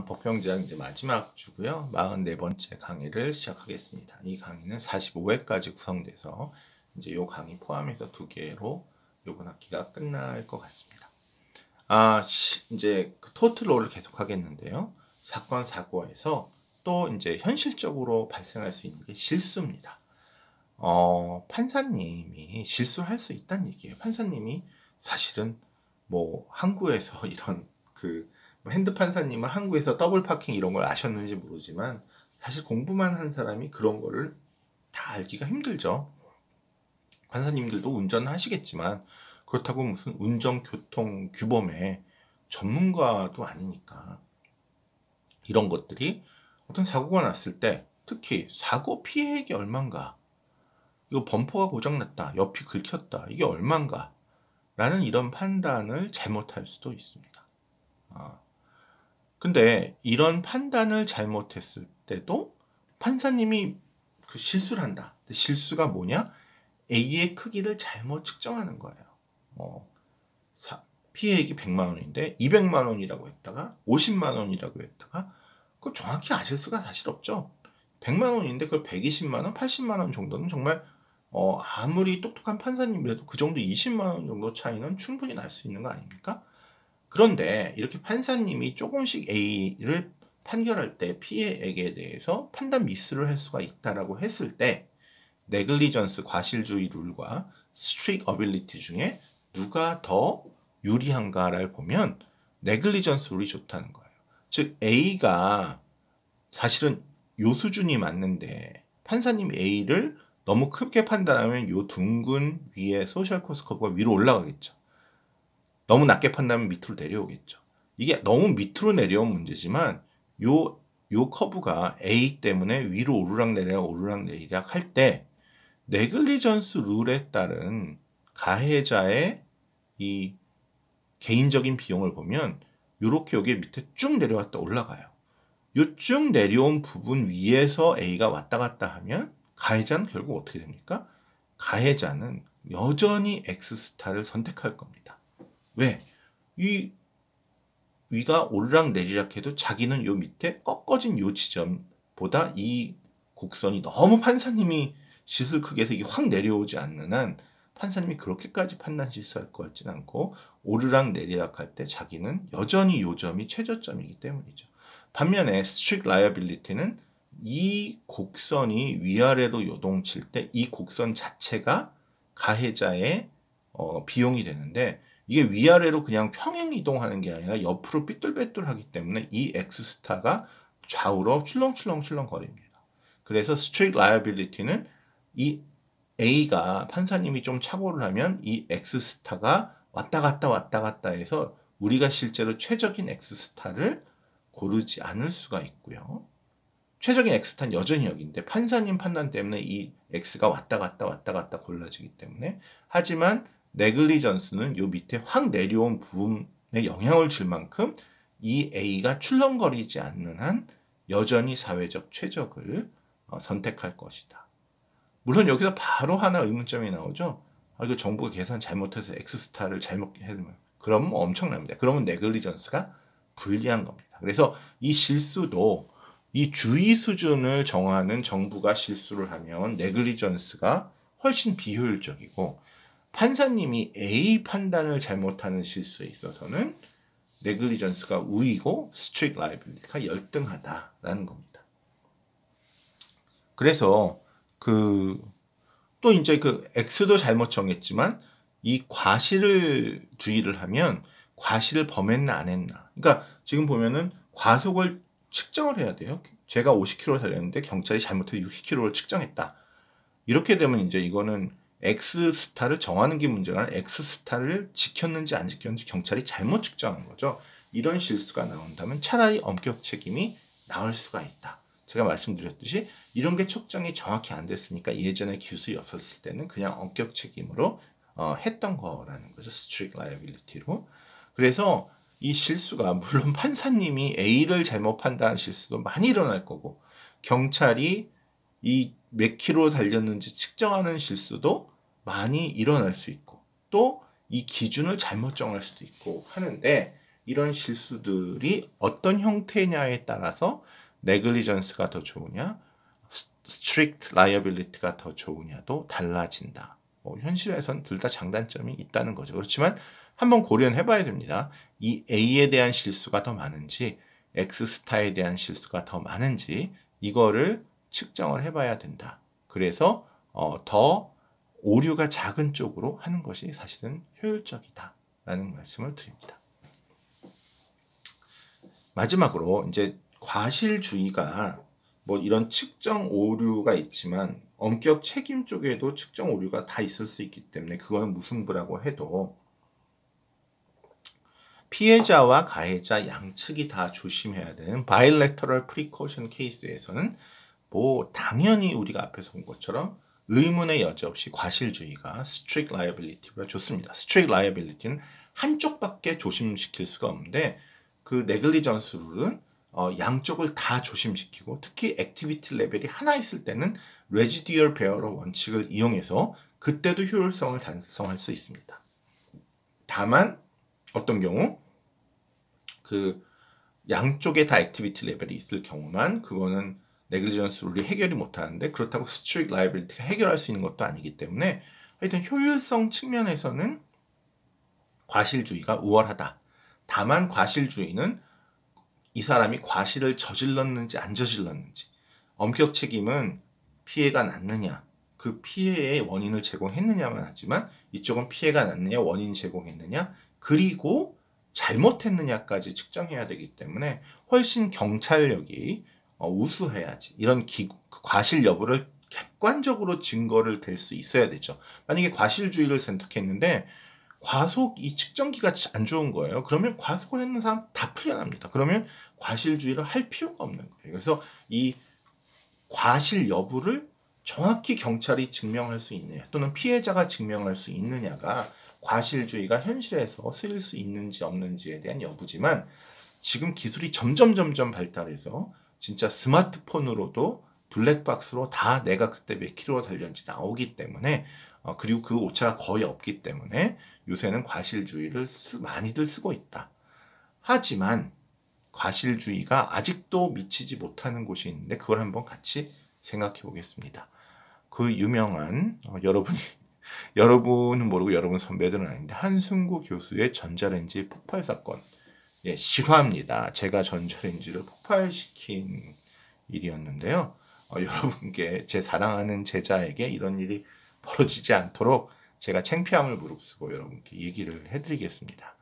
법경제학 이제 마지막 주고요. 44번째 강의를 시작하겠습니다. 이 강의는 45회까지 구성돼서 이제 요 강의 포함해서 2개로 요번 학기가 끝날 것 같습니다. 이제 그 토틀로를 계속 하겠는데요. 사건 사고에서 또 이제 현실적으로 발생할 수 있는 게 실수입니다. 판사님이 실수를 할 수 있다는 얘기예요. 판사님이 사실은 뭐 항구에서 이런 핸드 판사님은 항구에서 더블 파킹 이런 걸 아셨는지 모르지만 사실 공부만 한 사람이 그런 거를 다 알기가 힘들죠. 판사님들도 운전을 하시겠지만 그렇다고 무슨 운전교통 규범의 전문가도 아니니까 이런 것들이 어떤 사고가 났을 때 특히 사고 피해액이 얼만가, 이거 범퍼가 고장났다, 옆이 긁혔다, 이게 얼만가 라는 이런 판단을 잘못할 수도 있습니다. 근데 이런 판단을 잘못했을 때도 판사님이 그 실수를 한다. 실수가 뭐냐? A의 크기를 잘못 측정하는 거예요. 피해액이 100만 원인데 200만 원이라고 했다가 50만 원이라고 했다가 그걸 정확히 아실 수가 사실 없죠. 100만 원인데 그걸 120만 원, 80만 원 정도는 정말 아무리 똑똑한 판사님이라도 그 정도 20만 원 정도 차이는 충분히 날 수 있는 거 아닙니까? 그런데 이렇게 판사님이 조금씩 A를 판결할 때 피해액에 대해서 판단 미스를 할 수가 있다라고 했을 때 네글리전스 과실주의 룰과 스트릭 어빌리티 중에 누가 더 유리한가를 보면 네글리전스 룰이 좋다는 거예요. 즉 A가 사실은 요 수준이 맞는데 판사님 A를 너무 크게 판단하면 요 둥근 위에 소셜 코스트 커브가 위로 올라가겠죠. 너무 낮게 판단하면 밑으로 내려오겠죠. 이게 너무 밑으로 내려온 문제지만 요 커브가 A 때문에 위로 오르락내리락 할 때 네글리전스 룰에 따른 가해자의 이 개인적인 비용을 보면 요렇게 여기 밑에 쭉 내려왔다 올라가요. 요 쭉 내려온 부분 위에서 A가 왔다 갔다 하면 가해자는 결국 어떻게 됩니까? 가해자는 여전히 X스타를 선택할 겁니다. 왜? 이 위가 오르락내리락 해도 자기는 요 밑에 꺾어진 요 지점보다 이 곡선이 너무 판사님이 시술 크게 해서 이게 확 내려오지 않는 한 판사님이 그렇게까지 판단 실수할 것 같지는 않고 오르락내리락 할 때 자기는 여전히 요 점이 최저점이기 때문이죠. 반면에 스트릭 라이어빌리티는 이 곡선이 위아래로 요동칠 때 이 곡선 자체가 가해자의 비용이 되는데 이게 위아래로 그냥 평행 이동하는 게 아니라 옆으로 삐뚤빼뚤하기 때문에 이 X스타가 좌우로 출렁출렁 거립니다. 그래서 스트릭 라이어빌리티는 이 A가 판사님이 좀 착오를 하면 이 X스타가 왔다 갔다 해서 우리가 실제로 최적인 X스타를 고르지 않을 수가 있고요. 최적인 X스타는 여전히 여기인데 판사님 판단 때문에 이 X가 왔다 갔다 골라지기 때문에 하지만 네글리전스는 요 밑에 확 내려온 부분에 영향을 줄 만큼 이 A가 출렁거리지 않는 한 여전히 사회적 최적을 선택할 것이다. 물론 여기서 바로 하나 의문점이 나오죠. 이거 정부가 계산 잘못해서 X스타를 잘못했으면 그러면 엄청납니다. 그러면 네글리전스가 불리한 겁니다. 그래서 이 실수도 이 주의 수준을 정하는 정부가 실수를 하면 네글리전스가 훨씬 비효율적이고 판사님이 A 판단을 잘못하는 실수에 있어서는 네글리전스가 우위고 스트릭 라이빌리티가 열등하다라는 겁니다. 그래서 또 이제 X도 잘못 정했지만 이 과실을 주의를 하면 과실을 범했나 안 했나. 그러니까 지금 보면은 과속을 측정을 해야 돼요. 제가 50km 달렸는데 경찰이 잘못해서 60km를 측정했다. 이렇게 되면 이제 이거는 X스타를 정하는 게 문제가 아니라 X스타를 지켰는지 안 지켰는지 경찰이 잘못 측정한 거죠. 이런 실수가 나온다면 차라리 엄격 책임이 나올 수가 있다. 제가 말씀드렸듯이 이런 게 측정이 정확히 안 됐으니까 예전에 기술이 없었을 때는 그냥 엄격 책임으로 했던 거라는 거죠. 스트릭 라이어빌리티로. 그래서 이 실수가 물론 판사님이 A를 잘못 판단한 실수도 많이 일어날 거고 경찰이 이 몇 킬로 달렸는지 측정하는 실수도 많이 일어날 수 있고 또 이 기준을 잘못 정할 수도 있고 하는데 이런 실수들이 어떤 형태냐에 따라서 네글리전스가 더 좋으냐, 스트릭트 라이어빌리티가 더 좋으냐도 달라진다. 현실에선 둘 다 장단점이 있다는 거죠. 그렇지만 한번 고려는 해봐야 됩니다. 이 A에 대한 실수가 더 많은지 X스타에 대한 실수가 더 많은지 이거를 측정을 해봐야 된다. 그래서 더 오류가 작은 쪽으로 하는 것이 사실은 효율적이다라는 말씀을 드립니다. 마지막으로 이제 과실주의가 뭐 이런 측정 오류가 있지만 엄격 책임 쪽에도 측정 오류가 다 있을 수 있기 때문에 그거는 무승부라고 해도 피해자와 가해자 양측이 다 조심해야 되는 bilateral precaution 케이스에서는 뭐 당연히 우리가 앞에서 본 것처럼 의문의 여지 없이 과실주의가 strict liability보다 좋습니다. strict liability는 한쪽밖에 조심시킬 수가 없는데 그 negligence 룰은 양쪽을 다 조심시키고 특히 액티비티 레벨이 하나 있을 때는 residual bearer 원칙을 이용해서 그때도 효율성을 달성할 수 있습니다. 다만 어떤 경우 그 양쪽에 다 액티비티 레벨이 있을 경우만 그거는 네글리전스 룰이 해결이 못하는데 그렇다고 스트릭트 라이빌리티가 해결할 수 있는 것도 아니기 때문에 하여튼 효율성 측면에서는 과실주의가 우월하다. 다만 과실주의는 이 사람이 과실을 저질렀는지 안 저질렀는지 엄격 책임은 피해가 났느냐 그 피해의 원인을 제공했느냐만 하지만 이쪽은 피해가 났느냐 원인 제공했느냐 그리고 잘못했느냐까지 측정해야 되기 때문에 훨씬 경찰력이 우수해야지 이런 과실 여부를 객관적으로 증거를 댈 수 있어야 되죠. 만약에 과실주의를 선택했는데 과속 이 측정기가 안 좋은 거예요. 그러면 과속을 했는 사람 다 풀려납니다. 그러면 과실주의를 할 필요가 없는 거예요. 그래서 이 과실 여부를 정확히 경찰이 증명할 수 있느냐 또는 피해자가 증명할 수 있느냐가 과실주의가 현실에서 쓰일 수 있는지 없는지에 대한 여부지만 지금 기술이 점점 발달해서 진짜 스마트폰으로도 블랙박스로 다 내가 그때 몇 킬로 달렸는지 나오기 때문에 그리고 그 오차가 거의 없기 때문에 요새는 과실주의를 많이들 쓰고 있다. 하지만 과실주의가 아직도 미치지 못하는 곳이 있는데 그걸 한번 같이 생각해 보겠습니다. 그 유명한 여러분은 모르고 여러분 선배들은 아닌데 한승구 교수의 전자레인지 폭발 사건 실화입니다. 제가 전자레인지를 폭발시킨 일이었는데요. 여러분께 제 사랑하는 제자에게 이런 일이 벌어지지 않도록 제가 창피함을 무릅쓰고 여러분께 얘기를 해드리겠습니다.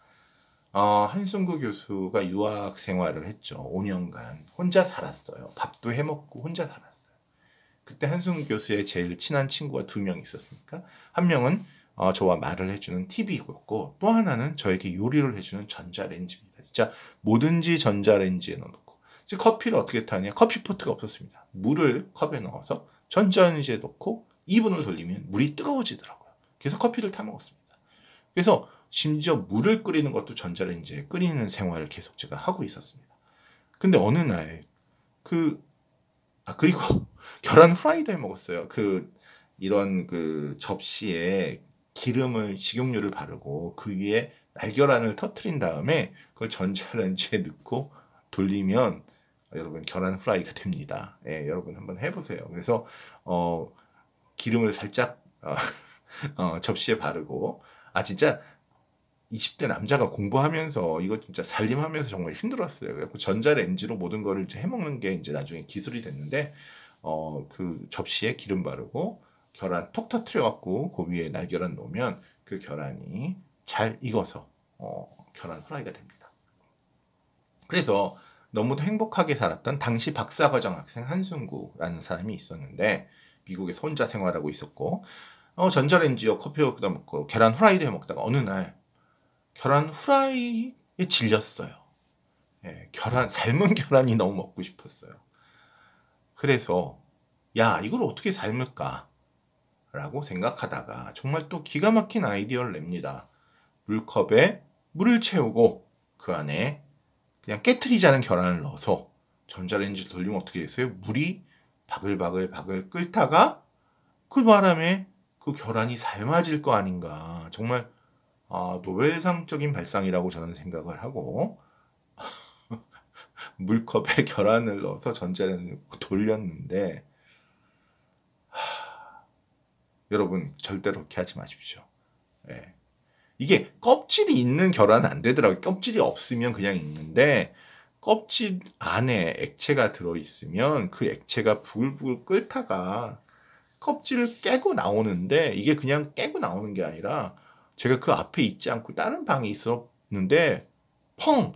한승구 교수가 유학 생활을 했죠. 5년간 혼자 살았어요. 밥도 해먹고 혼자 살았어요. 그때 한승구 교수의 제일 친한 친구가 2명 있었으니까 한 명은 저와 말을 해주는 TV였고 또 하나는 저에게 요리를 해주는 전자레인지입니다. 진짜 뭐든지 전자레인지에 넣어놓고 커피를 어떻게 타냐 커피포트가 없었습니다. 물을 컵에 넣어서 전자레인지에 넣고 2분을 돌리면 물이 뜨거워지더라고요. 그래서 커피를 타 먹었습니다. 그래서 심지어 물을 끓이는 것도 전자레인지에 끓이는 생활을 계속 제가 하고 있었습니다. 근데 어느 날 그리고 계란 후라이도 해 먹었어요. 이런 접시에 식용유를 바르고 그 위에 날계란을 터트린 다음에 그걸 전자레인지에 넣고 돌리면 여러분 계란 후라이가 됩니다. 여러분 한번 해보세요. 그래서 기름을 살짝 접시에 바르고 진짜 20대 남자가 공부하면서 이거 진짜 살림하면서 정말 힘들었어요. 그래서 전자레인지로 모든 거를 이제 해먹는 게 이제 나중에 기술이 됐는데 그 접시에 기름 바르고 계란 톡 터트려갖고 그 위에 날계란 놓으면 그 계란이 잘 익어서 계란 후라이가 됩니다. 그래서 너무도 행복하게 살았던 당시 박사과정 학생 한승구라는 사람이 있었는데 미국에서 혼자 생활하고 있었고 전자레인지와 커피を끓여 먹고 계란 후라이도 해 먹다가 어느 날 계란 후라이에 질렸어요. 삶은 계란이 너무 먹고 싶었어요. 그래서 이걸 어떻게 삶을까? 라고 생각하다가 정말 또 기가 막힌 아이디어를 냅니다. 물컵에 물을 채우고 그 안에 그냥 깨트리지 않은 계란을 넣어서 전자레인지를 돌리면 어떻게 됐어요? 물이 바글바글 끓다가 그 바람에 그 계란이 삶아질 거 아닌가. 정말 노벨상적인 발상이라고 저는 생각을 하고 물컵에 계란을 넣어서 전자레인지를 돌렸는데 여러분 절대로 그렇게 하지 마십시오. 예. 이게 껍질이 있는 계란은 안 되더라고요. 껍질이 없으면 그냥 있는데 껍질 안에 액체가 들어있으면 그 액체가 부글부글 끓다가 껍질을 깨고 나오는데 이게 그냥 깨고 나오는 게 아니라 제가 그 앞에 있지 않고 다른 방에 있었는데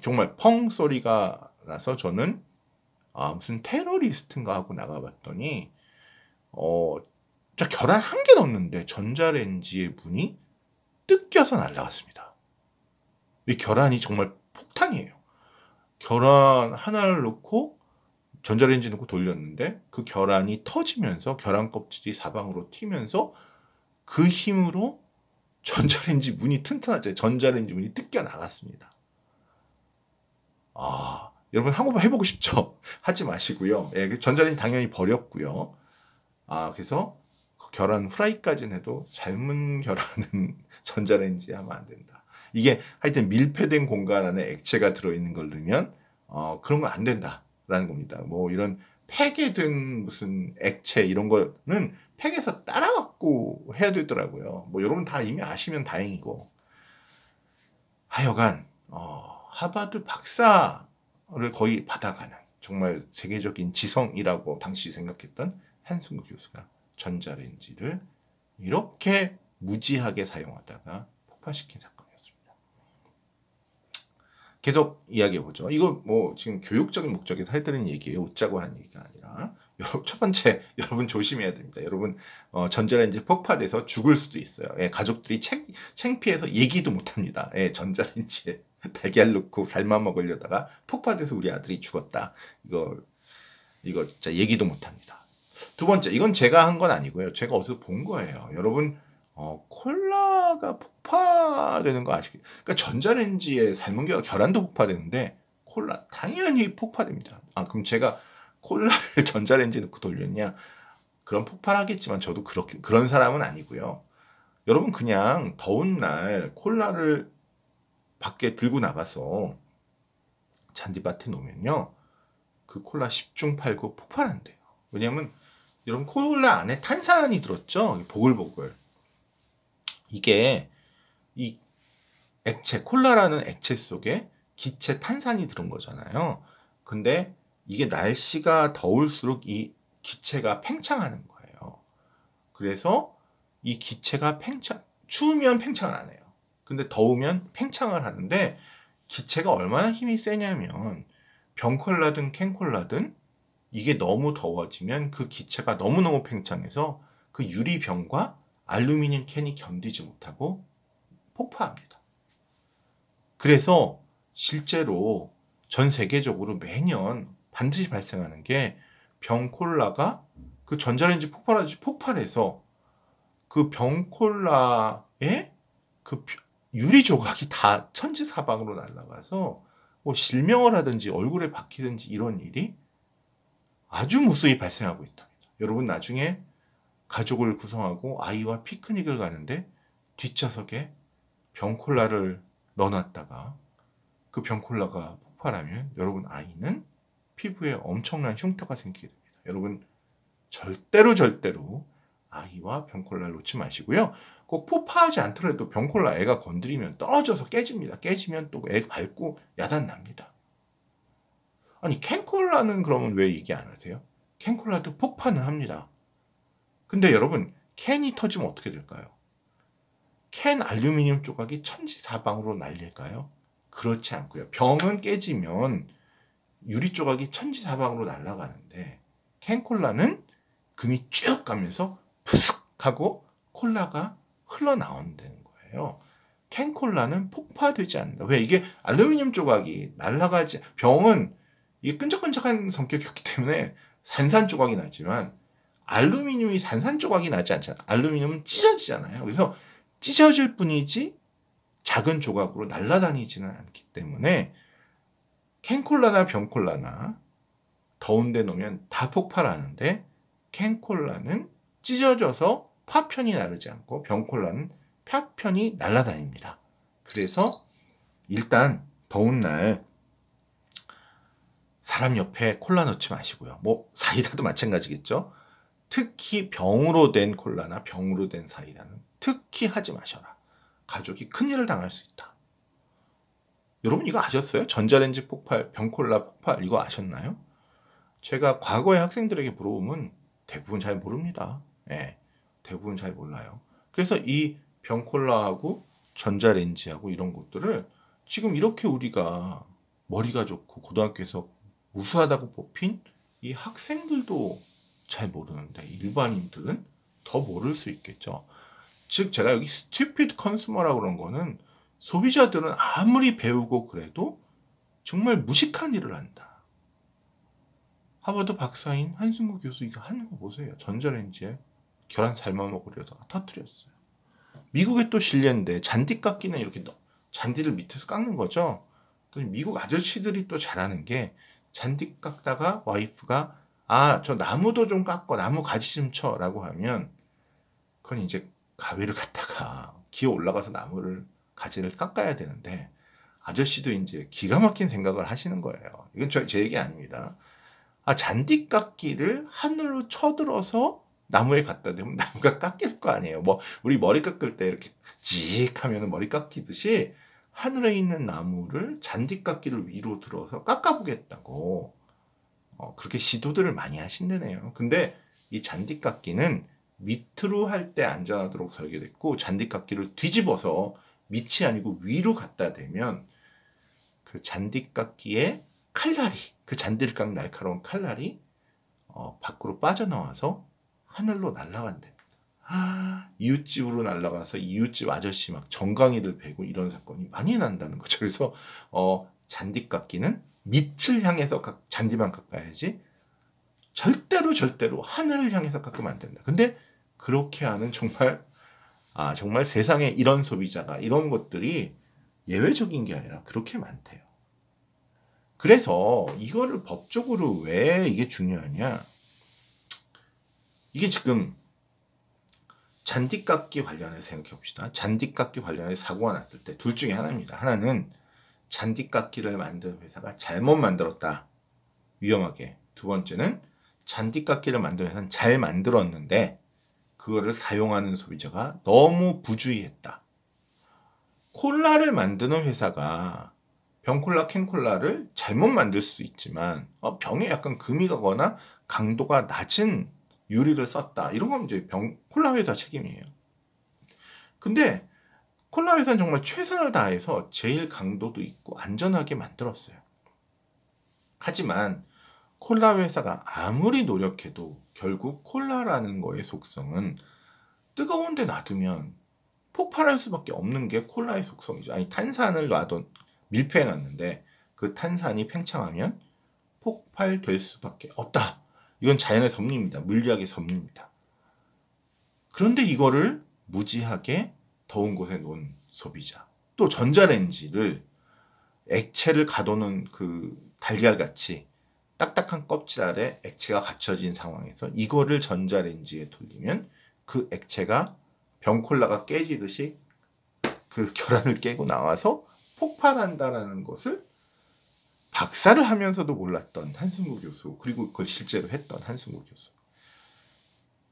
정말 펑 소리가 나서 저는 무슨 테러리스트인가 하고 나가봤더니 저 계란 한 개 넣었는데 전자레인지의 문이 뜯겨서 날아갔습니다. 이 계란이 정말 폭탄이에요. 계란 하나를 넣고 전자레인지 넣고 돌렸는데 그 계란이 터지면서 계란 껍질이 사방으로 튀면서 그 힘으로 전자레인지 문이 튼튼하죠. 전자레인지 문이 뜯겨 나갔습니다. 여러분 한번 해보고 싶죠? 하지 마시고요. 예, 전자레인지 당연히 버렸고요. 그래서 계란 프라이까지는 해도 삶은 계란은 전자레인지에 하면 안 된다. 이게 하여튼 밀폐된 공간 안에 액체가 들어있는 걸 넣으면 그런 건 안 된다라는 겁니다. 뭐 이런 팩에 든 무슨 액체 이런 거는 팩에서 따라갖고 해야 되더라고요. 뭐 여러분 다 이미 아시면 다행이고. 하여간 하버드 박사를 거의 받아가는 정말 세계적인 지성이라고 당시 생각했던 한승구 교수가 전자레인지를 이렇게 무지하게 사용하다가 폭파시킨 사건이었습니다. 계속 이야기해보죠. 이거 뭐 지금 교육적인 목적에서 해드리는 얘기예요. 웃자고 하는 얘기가 아니라. 첫 번째, 여러분 조심해야 됩니다. 여러분 전자레인지 폭파돼서 죽을 수도 있어요. 예, 가족들이 창피해서 얘기도 못합니다. 예, 전자레인지에 달걀 넣고 삶아 먹으려다가 폭파돼서 우리 아들이 죽었다. 이거 진짜 얘기도 못합니다. 두 번째, 이건 제가 한 건 아니고요. 제가 어디서 본 거예요. 여러분, 콜라가 폭파되는 거 아시겠죠? 그러니까 전자레인지에 삶은 계란도 폭파되는데 콜라 당연히 폭파됩니다. 그럼 제가 콜라를 전자레인지에 넣고 돌렸냐? 그럼 폭발하겠지만 저도 그런 사람은 아니고요. 여러분 그냥 더운 날 콜라를 밖에 들고 나가서 잔디밭에 놓으면요. 그 콜라 10중 8구 폭발한대요. 왜냐면 여러분 콜라 안에 탄산이 들었죠? 보글보글. 이게 이 액체, 콜라라는 액체 속에 기체 탄산이 들은 거잖아요. 근데 이게 날씨가 더울수록 이 기체가 팽창하는 거예요. 그래서 이 기체가 추우면 팽창을 안 해요. 근데 더우면 팽창을 하는데 기체가 얼마나 힘이 세냐면 병콜라든 캔콜라든 이게 너무 더워지면 그 기체가 너무너무 팽창해서 그 유리병과 알루미늄 캔이 견디지 못하고 폭파합니다. 그래서 실제로 전 세계적으로 매년 반드시 발생하는 게 병콜라가 그 전자레인지 폭발해서 그 병콜라에 그 유리 조각이 다 천지사방으로 날아가서 뭐 실명을 하든지 얼굴에 박히든지 이런 일이 아주 무수히 발생하고 있답니다. 여러분 나중에 가족을 구성하고 아이와 피크닉을 가는데 뒷좌석에 병콜라를 넣어놨다가 그 병콜라가 폭발하면 여러분 아이는 피부에 엄청난 흉터가 생기게 됩니다. 여러분 절대로 아이와 병콜라를 놓지 마시고요. 꼭 폭파하지 않더라도 병콜라 애가 건드리면 떨어져서 깨집니다. 깨지면 또 애 밟고 야단 납니다. 아니 캔콜라는 그러면 왜 얘기 안 하세요? 캔콜라도 폭파는 합니다. 근데 여러분 캔이 터지면 어떻게 될까요? 캔 알루미늄 조각이 천지사방으로 날릴까요? 그렇지 않고요. 병은 깨지면 유리 조각이 천지사방으로 날아가는데 캔콜라는 금이 쭉 가면서 푸슥 하고 콜라가 흘러나온다는 거예요. 캔콜라는 폭파되지 않는다. 왜? 이게 알루미늄 조각이 날아가지, 병은 이게 끈적끈적한 성격이었기 때문에 산산조각이 나지만 알루미늄이 산산조각이 나지 않잖아요. 알루미늄은 찢어지잖아요. 그래서 찢어질 뿐이지 작은 조각으로 날아다니지는 않기 때문에 캔콜라나 병콜라나 더운 데 놓으면 다 폭발하는데 캔콜라는 찢어져서 파편이 나르지 않고 병콜라는 파편이 날아다닙니다. 그래서 일단 더운 날 사람 옆에 콜라 넣지 마시고요. 뭐 사이다도 마찬가지겠죠. 특히 병으로 된 콜라나 병으로 된 사이다는 특히 하지 마셔라. 가족이 큰일을 당할 수 있다. 여러분 이거 아셨어요? 전자레인지 폭발, 병콜라 폭발 이거 아셨나요? 제가 과거에 학생들에게 물어보면 대부분 잘 모릅니다. 예, 대부분 잘 몰라요. 그래서 이 병콜라하고 전자레인지하고 이런 것들을 지금 이렇게 우리가 머리가 좋고 고등학교에서 우수하다고 뽑힌 이 학생들도 잘 모르는데 일반인들은 더 모를 수 있겠죠. 즉 제가 여기 stupid consumer라고 그런 거는 소비자들은 아무리 배우고 그래도 정말 무식한 일을 한다. 하버드 박사인 한승구 교수 이거 하는 거 보세요. 전자레인지에 계란 삶아 먹으려다가 터뜨렸어요. 미국에 또 실례인데 잔디 깎기는 이렇게 잔디를 밑에서 깎는 거죠. 또 미국 아저씨들이 또 잘하는 게 잔디 깎다가 와이프가 저 나무도 좀 깎고 나무 가지 좀 쳐 라고 하면 그건 이제 가위를 갖다가 기어 올라가서 나무를 가지를 깎아야 되는데 아저씨도 이제 기가 막힌 생각을 하시는 거예요. 이건 제 얘기 아닙니다. 잔디 깎기를 하늘로 쳐들어서 나무에 갖다 대면 나무가 깎일 거 아니에요. 뭐 우리 머리 깎을 때 이렇게 직 하면 머리 깎이듯이 하늘에 있는 나무를 잔디 깎기를 위로 들어서 깎아보겠다고 그렇게 시도들을 많이 하신다네요. 근데 이 잔디 깎기는 밑으로 할 때 안전하도록 설계됐고 잔디 깎기를 뒤집어서 밑이 아니고 위로 갖다 대면 그 잔디 깎기의 칼날이 그 잔디를 깎는 날카로운 칼날이 밖으로 빠져나와서 하늘로 날아간답니다. 이웃집으로 날아가서 이웃집 아저씨 막 정강이를 베고 이런 사건이 많이 난다는 거죠. 그래서 잔디 깎기는 밑을 향해서 잔디만 깎아야지 절대로 하늘을 향해서 깎으면 안 된다. 근데 그렇게 하는 정말 세상에 이런 소비자가 이런 것들이 예외적인 게 아니라 그렇게 많대요. 그래서 이거를 법적으로 왜 이게 중요하냐? 이게 지금 잔디 깎기 관련해서 생각해 봅시다. 잔디 깎기 관련해서 사고가 났을 때 둘 중에 하나입니다. 하나는 잔디 깎기를 만든 회사가 잘못 만들었다. 위험하게. 두 번째는 잔디 깎기를 만든 회사는 잘 만들었는데 그거를 사용하는 소비자가 너무 부주의했다. 콜라를 만드는 회사가 병콜라, 캔콜라를 잘못 만들 수 있지만 병에 약간 금이 가거나 강도가 낮은 유리를 썼다. 이런 건 이제 콜라 회사 책임이에요. 근데 콜라 회사는 정말 최선을 다해서 제일 강도도 있고 안전하게 만들었어요. 하지만 콜라 회사가 아무리 노력해도 결국 콜라라는 거의 속성은 뜨거운 데 놔두면 폭발할 수밖에 없는 게 콜라의 속성이죠. 탄산을 밀폐해 놨는데 그 탄산이 팽창하면 폭발될 수밖에 없다. 이건 자연의 섭리입니다. 물리학의 섭리입니다. 그런데 이거를 무지하게 더운 곳에 놓은 소비자. 또 전자레인지를 액체를 가둬놓은 그 달걀같이 딱딱한 껍질 아래 액체가 갇혀진 상황에서 이거를 전자레인지에 돌리면 그 액체가 병콜라가 깨지듯이 그 결함을 깨고 나와서 폭발한다라는 것을 박사를 하면서도 몰랐던 한승구 교수, 그리고 그걸 실제로 했던 한승구 교수.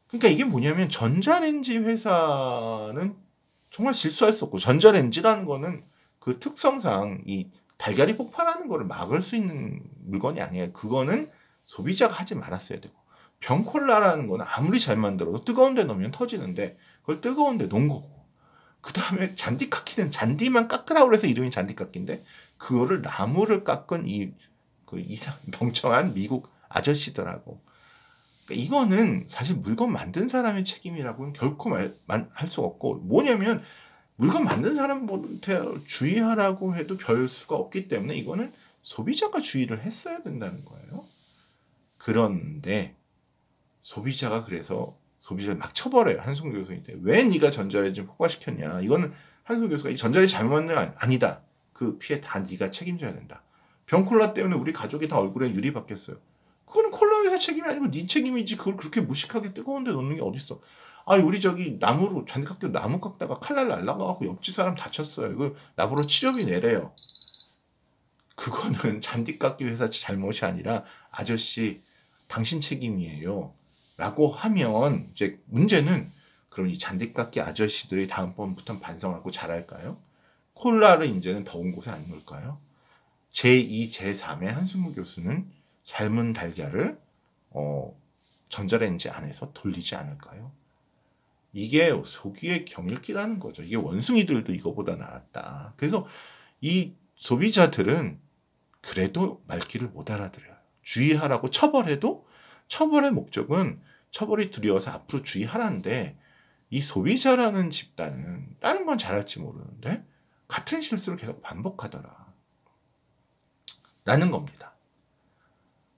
그러니까 이게 뭐냐면 전자레인지 회사는 정말 실수할 수 없고 전자레인지라는 거는 그 특성상 이 달걀이 폭발하는 거를 막을 수 있는 물건이 아니에요. 그거는 소비자가 하지 말았어야 되고 병콜라라는 거는 아무리 잘 만들어도 뜨거운 데 넣으면 터지는데 그걸 뜨거운 데 놓은 거고 그 다음에 잔디 깎기는 잔디만 깎으라고 해서 이름이 잔디 깎기인데 그거를 나무를 깎은 그 멍청한 미국 아저씨들하고 그러니까 이거는 사실 물건 만든 사람의 책임이라고는 결코 할 수가 없고 뭐냐면 물건 만든 사람한테 주의하라고 해도 별 수가 없기 때문에 이거는 소비자가 주의를 했어야 된다는 거예요. 그런데 소비자가 그래서 소비자를 막 쳐버려요. 한승구 교수한테. 왜 네가 전자레인지 폭발시켰냐. 이거는 한승구 교수가 이 전자레인지 잘못 만든 거 아니다. 그 피해 다 네가 책임져야 된다. 병콜라 때문에 우리 가족이 다 얼굴에 유리 박혔어요. 그거는 콜라 회사 책임이 아니고 네 책임이지. 그걸 그렇게 무식하게 뜨거운 데 놓는 게 어딨어. 아, 우리 저기 나무로 잔디깎기로 나무 깎다가 칼날 날라가고 옆집 사람 다쳤어요. 이거 나보러 치료비 내래요. 그거는 잔디깎기 회사 잘못이 아니라 아저씨 당신 책임이에요. 라고 하면 이제 문제는 그럼 이 잔디깎기 아저씨들이 다음번부터는 반성하고 잘할까요? 콜라를 이제는 더운 곳에 안 놓을까요? 제2, 제3의 한승무 교수는 삶은 달걀을 전자레인지 안에서 돌리지 않을까요? 이게 소비의 경일기라는 거죠. 이게 원숭이들도 이거보다 나았다. 그래서 이 소비자들은 그래도 말귀를 못 알아들어요. 주의하라고 처벌해도 처벌의 목적은 처벌이 두려워서 앞으로 주의하라는데 이 소비자라는 집단은 다른 건 잘할지 모르는데 같은 실수를 계속 반복하더라. 라는 겁니다.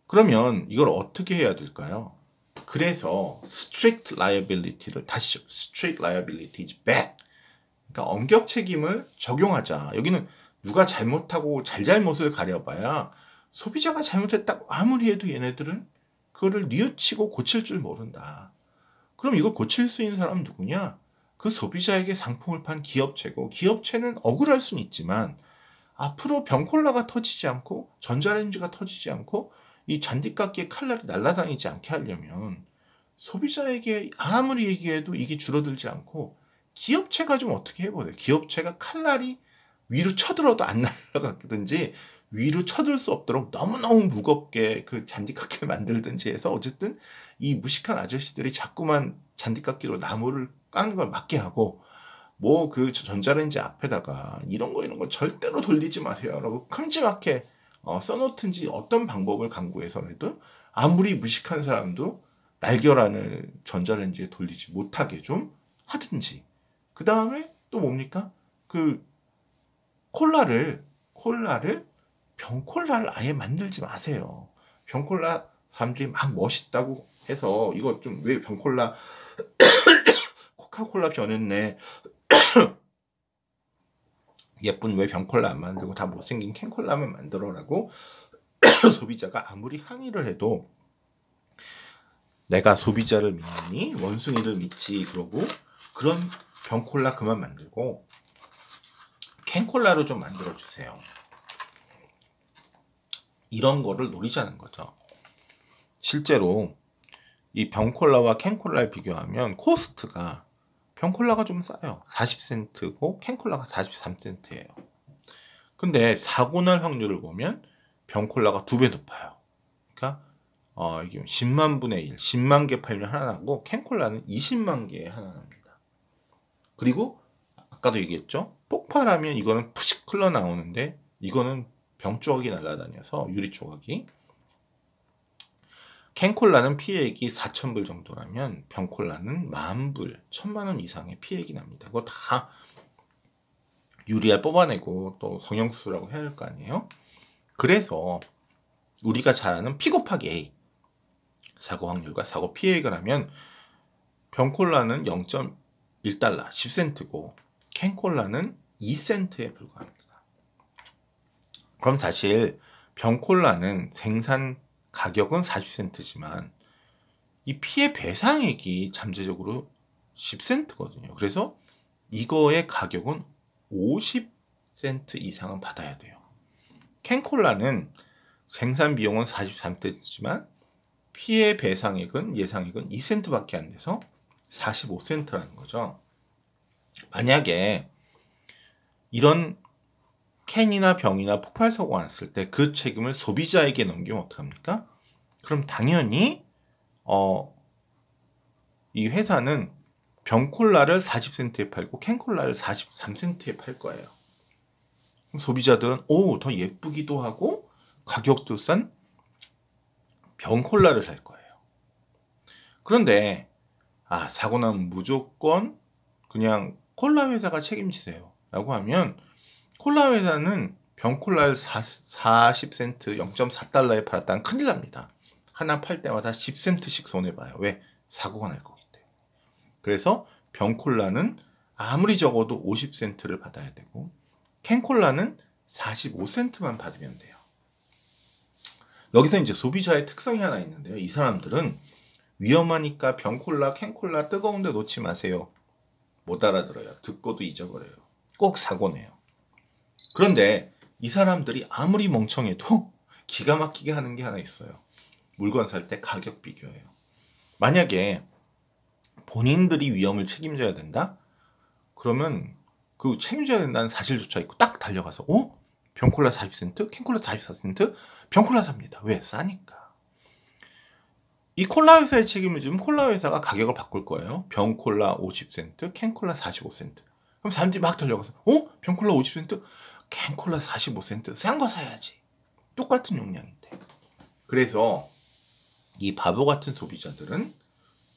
그러면 이걸 어떻게 해야 될까요? 그래서 strict liability를 다시 strict liability is bad. 그러니까 엄격 책임을 적용하자. 여기는 누가 잘못하고 잘잘못을 가려봐야 소비자가 잘못했다고 아무리 해도 얘네들은 그거를 뉘우치고 고칠 줄 모른다. 그럼 이걸 고칠 수 있는 사람은 누구냐? 그 소비자에게 상품을 판 기업체고 기업체는 억울할 수는 있지만 앞으로 병콜라가 터지지 않고 전자레인지가 터지지 않고 이 잔디깎기의 칼날이 날아다니지 않게 하려면 소비자에게 아무리 얘기해도 이게 줄어들지 않고 기업체가 좀 어떻게 해보세요. 기업체가 칼날이 위로 쳐들어도 안 날아가든지 위로 쳐들 수 없도록 너무너무 무겁게 그 잔디깎기를 만들든지 해서 어쨌든 이 무식한 아저씨들이 자꾸만 잔디깎기로 나무를 까는 걸 막게 하고 뭐 그 전자레인지 앞에다가 이런 거 절대로 돌리지 마세요 라고 큼지막하게 써놓든지 어떤 방법을 강구해서라도 아무리 무식한 사람도 날결안을 전자레인지에 돌리지 못하게 좀 하든지 그 다음에 또 뭡니까? 그 콜라를 병콜라를 아예 만들지 마세요. 병콜라 사람들이 막 멋있다고 해서 이거 좀 왜 병콜라 코카콜라 변했네. 예쁜 왜 병콜라 안 만들고 다 못생긴 캔콜라만 만들어라고 소비자가 아무리 항의를 해도 내가 소비자를 믿니? 원숭이를 믿지? 그러고 그런 병콜라 그만 만들고 캔콜라로 좀 만들어주세요. 이런 거를 노리자는 거죠. 실제로 이 병콜라와 캔콜라를 비교하면 코스트가 병콜라가 좀 싸요. 40센트고 캔콜라가 43센트예요. 근데 사고 날 확률을 보면 병콜라가 2배 높아요. 그러니까 이게 10만 분의 1, 10만 개 팔면 하나 나고 캔콜라는 20만 개에 하나 납니다. 그리고 아까도 얘기했죠. 폭발하면 이거는 푸식 흘러나오는데 이거는 병 조각이 날아다녀서 유리 조각이 캔콜라는 피해액이 4,000불 정도라면 병콜라는 10,000불, 1,000만 원 이상의 피해액이 납니다. 그거 다 유리알 뽑아내고 또 성형수술하고 해야 할 거 아니에요? 그래서 우리가 잘 아는 P 곱하기 A 사고 확률과 사고 피해액을 하면 병콜라는 0.1달러, 10센트고 캔콜라는 2센트에 불과합니다. 그럼 사실 병콜라는 생산 가격은 40센트지만 이 피해 배상액이 잠재적으로 10센트거든요. 그래서 이거의 가격은 50센트 이상은 받아야 돼요. 캔콜라는 생산 비용은 43센트지만 피해 배상액은 예상액은 2센트밖에 안 돼서 45센트라는 거죠. 만약에 이런 캔이나 병이나 폭발 사고가 났을 때 그 책임을 소비자에게 넘기면 어떡합니까? 그럼 당연히 이 회사는 병콜라를 40센트에 팔고 캔콜라를 43센트에 팔 거예요. 그럼 소비자들은 더 예쁘기도 하고 가격도 싼 병콜라를 살 거예요. 그런데 사고 나면 무조건 그냥 콜라 회사가 책임지세요 라고 하면 콜라 회사는 병콜라를 40센트 0.4달러에 팔았다는 큰일 납니다. 하나 팔 때마다 10센트씩 손해봐요. 왜? 사고가 날 거기 때문에. 그래서 병콜라는 아무리 적어도 50센트를 받아야 되고 캔콜라는 45센트만 받으면 돼요. 여기서 이제 소비자의 특성이 하나 있는데요. 이 사람들은 위험하니까 병콜라, 캔콜라 뜨거운 데 놓지 마세요. 못 알아들어요. 듣고도 잊어버려요. 꼭 사고 내요. 그런데 이 사람들이 아무리 멍청해도 기가 막히게 하는 게 하나 있어요. 물건 살 때 가격 비교예요. 만약에 본인들이 위험을 책임져야 된다? 그러면 그 책임져야 된다는 사실조차 있고 딱 달려가서 병콜라 40센트? 캔콜라 44센트? 병콜라 삽니다. 왜? 싸니까. 이 콜라 회사의 책임을 지면 콜라 회사가 가격을 바꿀 거예요. 병콜라 50센트, 캔콜라 45센트. 그럼 사람들이 막 달려가서 병콜라 50센트? 캔콜라 45센트? 싼 거 사야지. 똑같은 용량인데. 그래서 이 바보 같은 소비자들은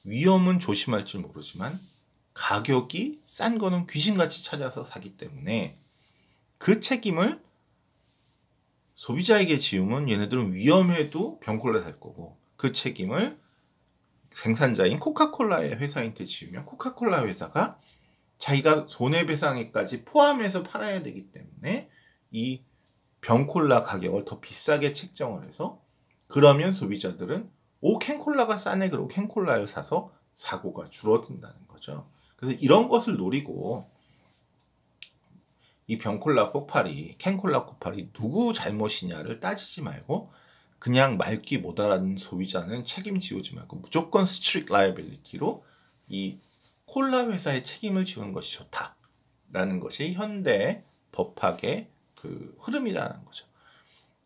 위험은 조심할 줄 모르지만 가격이 싼 거는 귀신같이 찾아서 사기 때문에 그 책임을 소비자에게 지우면 얘네들은 위험해도 병콜라 살 거고, 그 책임을 생산자인 코카콜라의 회사한테 지우면 코카콜라 회사가 자기가 손해배상액까지 포함해서 팔아야 되기 때문에 이 병콜라 가격을 더 비싸게 책정을 해서, 그러면 소비자들은 캔콜라가 싸네 그러고 캔콜라를 사서 사고가 줄어든다는 거죠. 그래서 이런 것을 노리고 이 병콜라 폭발이, 캔콜라 폭발이 누구 잘못이냐를 따지지 말고 그냥 말귀 못 알아듣는 소비자는 책임지우지 말고 무조건 스트릭트 라이빌리티로 이 콜라 회사의 책임을 지우는 것이 좋다라는 것이 현대 법학의 그 흐름이라는 거죠.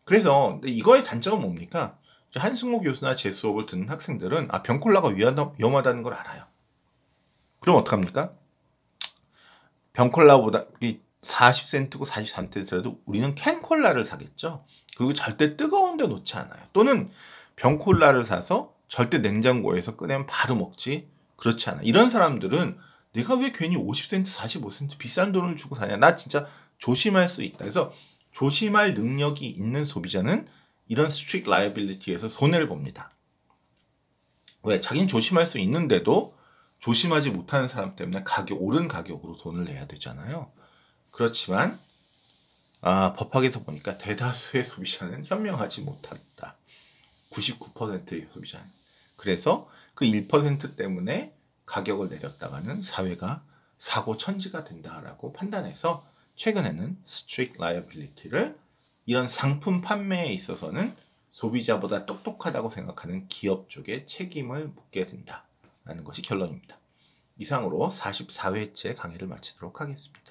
그래서 이거의 단점은 뭡니까? 한승호 교수나 제 수업을 듣는 학생들은 병콜라가 위험하다는 걸 알아요. 그럼 어떡합니까? 병콜라보다 40센트고 43센트라도 우리는 캔콜라를 사겠죠. 그리고 절대 뜨거운 데 놓지 않아요. 또는 병콜라를 사서 절대 냉장고에서 꺼내면 바로 먹지. 그렇지 않아. 이런 사람들은 내가 왜 괜히 50센트, 45센트 비싼 돈을 주고 사냐. 나 진짜 조심할 수 있다. 그래서 조심할 능력이 있는 소비자는 이런 스트릭트 라이빌리티에서 손해를 봅니다. 왜? 자기는 조심할 수 있는데도 조심하지 못하는 사람 때문에 오른 가격으로 돈을 내야 되잖아요. 그렇지만 법학에서 보니까 대다수의 소비자는 현명하지 못한다. 99%의 소비자는. 그래서 그 1% 때문에 가격을 내렸다가는 사회가 사고 천지가 된다라고 판단해서 최근에는 스트릭트 라이빌리티를 이런 상품 판매에 있어서는 소비자보다 똑똑하다고 생각하는 기업 쪽에 책임을 묻게 된다라는 것이 결론입니다. 이상으로 44회째 강의를 마치도록 하겠습니다.